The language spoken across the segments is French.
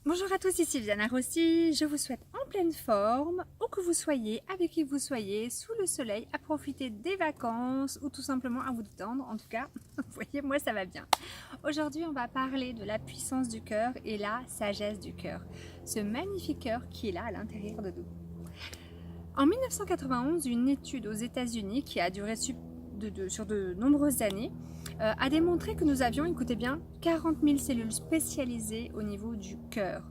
Bonjour à tous, ici Viana Rossi, je vous souhaite en pleine forme, où que vous soyez, avec qui vous soyez, sous le soleil, à profiter des vacances ou tout simplement à vous détendre. En tout cas, vous voyez, moi ça va bien. Aujourd'hui, on va parler de la puissance du cœur et la sagesse du cœur. Ce magnifique cœur qui est là à l'intérieur de nous. En 1991, une étude aux États-Unis qui a duré sur de nombreuses années a démontré que nous avions, écoutez bien, 40 000 cellules spécialisées au niveau du cœur.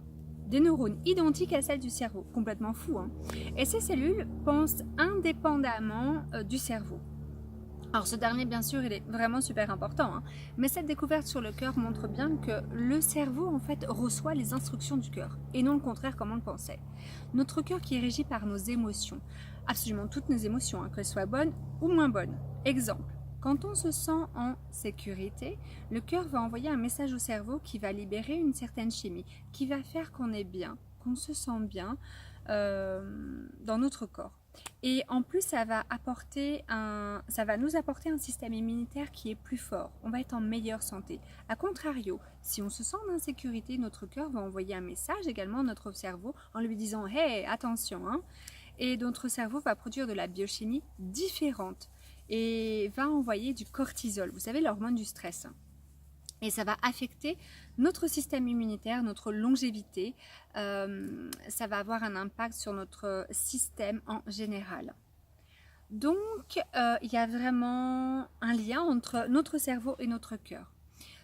Des neurones identiques à celles du cerveau, complètement fou, hein. Et ces cellules pensent indépendamment du cerveau. Alors ce dernier, bien sûr, il est vraiment super important, hein, mais cette découverte sur le cœur montre bien que le cerveau, en fait, reçoit les instructions du cœur, et non le contraire comme on le pensait. Notre cœur qui est régi par nos émotions, absolument toutes nos émotions, hein, qu'elles soient bonnes ou moins bonnes. Exemple, quand on se sent en sécurité, le cœur va envoyer un message au cerveau qui va libérer une certaine chimie, qui va faire qu'on est bien, qu'on se sent bien dans notre corps. Et en plus, ça va nous apporter un système immunitaire qui est plus fort. On va être en meilleure santé. A contrario, si on se sent en insécurité, notre cœur va envoyer un message également à notre cerveau en lui disant « Hey, attention hein !» Et notre cerveau va produire de la biochimie différente et va envoyer du cortisol, vous savez, l'hormone du stress. Et ça va affecter notre système immunitaire, notre longévité. Ça va avoir un impact sur notre système en général. Donc, il y a vraiment un lien entre notre cerveau et notre cœur.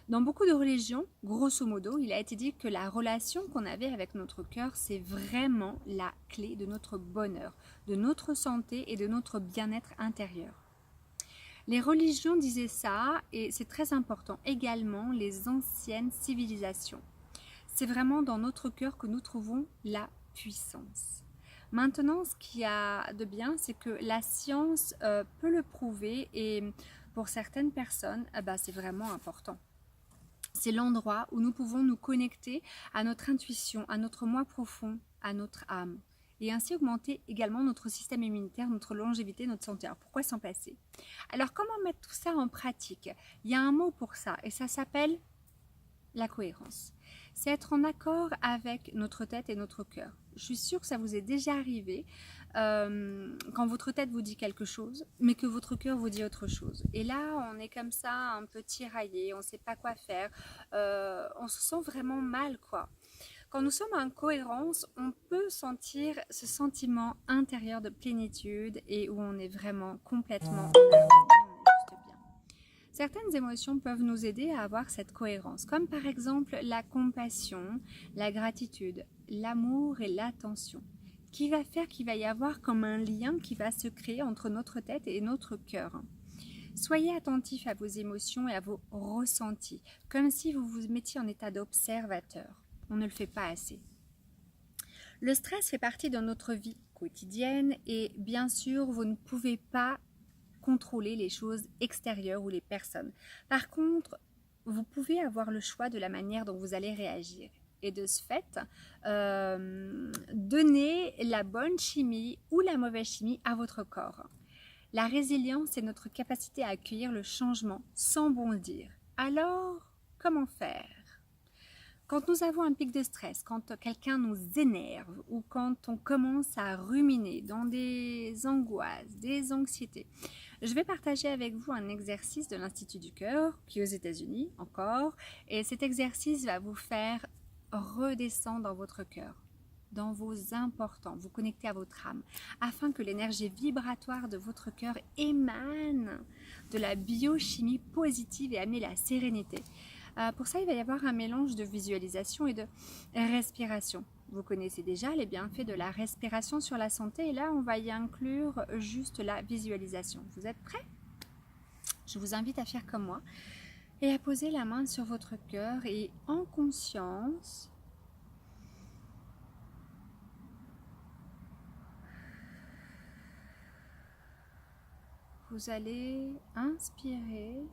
Dans beaucoup de religions, grosso modo, il a été dit que la relation qu'on avait avec notre cœur, c'est vraiment la clé de notre bonheur, de notre santé et de notre bien-être intérieur. Les religions disaient ça, et c'est très important, également les anciennes civilisations. C'est vraiment dans notre cœur que nous trouvons la puissance. Maintenant, ce qu'il y a de bien, c'est que la science peut le prouver, et pour certaines personnes, c'est vraiment important. C'est l'endroit où nous pouvons nous connecter à notre intuition, à notre moi profond, à notre âme, et ainsi augmenter également notre système immunitaire, notre longévité, notre santé. Alors pourquoi s'en passer? Alors comment mettre tout ça en pratique? Il y a un mot pour ça, et ça s'appelle la cohérence. C'est être en accord avec notre tête et notre cœur. Je suis sûre que ça vous est déjà arrivé quand votre tête vous dit quelque chose, mais que votre cœur vous dit autre chose. Et là, on est comme ça, un peu tiraillé, on ne sait pas quoi faire, on se sent vraiment mal, quoi. Quand nous sommes en cohérence, on peut sentir ce sentiment intérieur de plénitude et où on est vraiment complètement en harmonie, on est juste bien. Certaines émotions peuvent nous aider à avoir cette cohérence, comme par exemple la compassion, la gratitude, l'amour et l'attention, qui va faire qu'il va y avoir comme un lien qui va se créer entre notre tête et notre cœur. Soyez attentifs à vos émotions et à vos ressentis, comme si vous vous mettiez en état d'observateur. On ne le fait pas assez. Le stress fait partie de notre vie quotidienne et bien sûr, vous ne pouvez pas contrôler les choses extérieures ou les personnes. Par contre, vous pouvez avoir le choix de la manière dont vous allez réagir. Et de ce fait, donner la bonne chimie ou la mauvaise chimie à votre corps. La résilience est notre capacité à accueillir le changement sans bondir. Alors, comment faire? Quand nous avons un pic de stress, quand quelqu'un nous énerve ou quand on commence à ruminer dans des angoisses, des anxiétés, je vais partager avec vous un exercice de l'Institut du Cœur, qui est aux États-Unis encore, et cet exercice va vous faire redescendre dans votre cœur, dans vos importants, vous connecter à votre âme, afin que l'énergie vibratoire de votre cœur émane de la biochimie positive et amener la sérénité. Pour ça, il va y avoir un mélange de visualisation et de respiration. Vous connaissez déjà les bienfaits de la respiration sur la santé, et là, on va y inclure juste la visualisation. Vous êtes prêts? Je vous invite à faire comme moi et à poser la main sur votre cœur et en conscience, vous allez inspirer,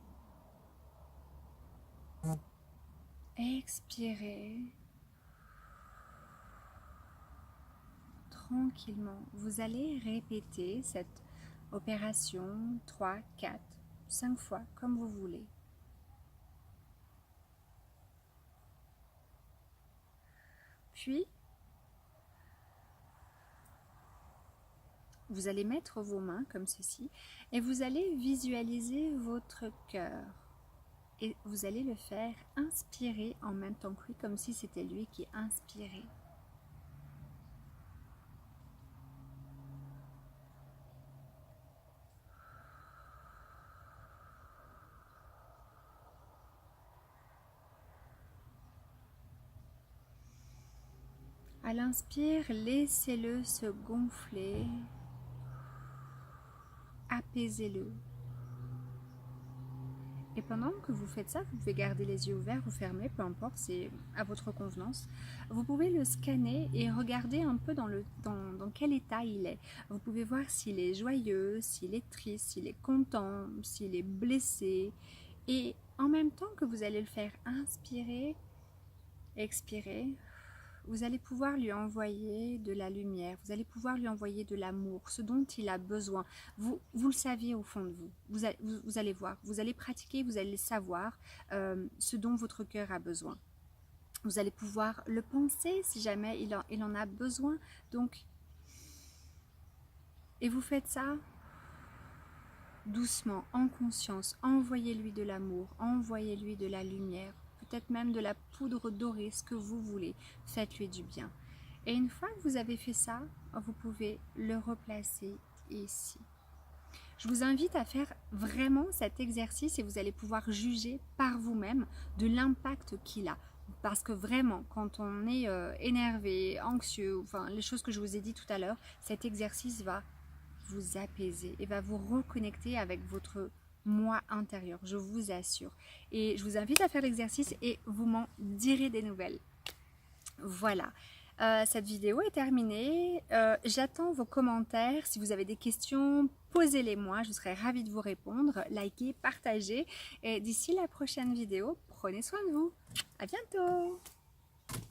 expirer tranquillement. Vous allez répéter cette opération 3, 4, 5 fois comme vous voulez. Puis, vous allez mettre vos mains comme ceci et vous allez visualiser votre cœur. Et vous allez le faire inspirer en même temps que lui, comme si c'était lui qui inspirait. À l'inspire, laissez-le se gonfler, apaisez-le. Et pendant que vous faites ça, vous pouvez garder les yeux ouverts ou fermés, peu importe, c'est à votre convenance. Vous pouvez le scanner et regarder un peu dans quel état il est. Vous pouvez voir s'il est joyeux, s'il est triste, s'il est content, s'il est blessé. Et en même temps que vous allez le faire inspirer, expirer, vous allez pouvoir lui envoyer de la lumière, vous allez pouvoir lui envoyer de l'amour, ce dont il a besoin. Vous le saviez au fond de vous. Vous allez voir, vous allez pratiquer, vous allez savoir ce dont votre cœur a besoin. Vous allez pouvoir le penser si jamais il en a besoin. Donc, et vous faites ça doucement, en conscience. Envoyez-lui de l'amour, envoyez-lui de la lumière. Peut-être même de la poudre dorée, ce que vous voulez. Faites-lui du bien. Et une fois que vous avez fait ça, vous pouvez le replacer ici. Je vous invite à faire vraiment cet exercice et vous allez pouvoir juger par vous-même de l'impact qu'il a. Parce que vraiment, quand on est énervé, anxieux, enfin les choses que je vous ai dit tout à l'heure, cet exercice va vous apaiser et va vous reconnecter avec votre moi intérieur, je vous assure. Et je vous invite à faire l'exercice et vous m'en direz des nouvelles. Voilà, cette vidéo est terminée. J'attends vos commentaires. Si vous avez des questions, posez-les-moi. Je serai ravie de vous répondre. Likez, partagez. Et d'ici la prochaine vidéo, prenez soin de vous. À bientôt!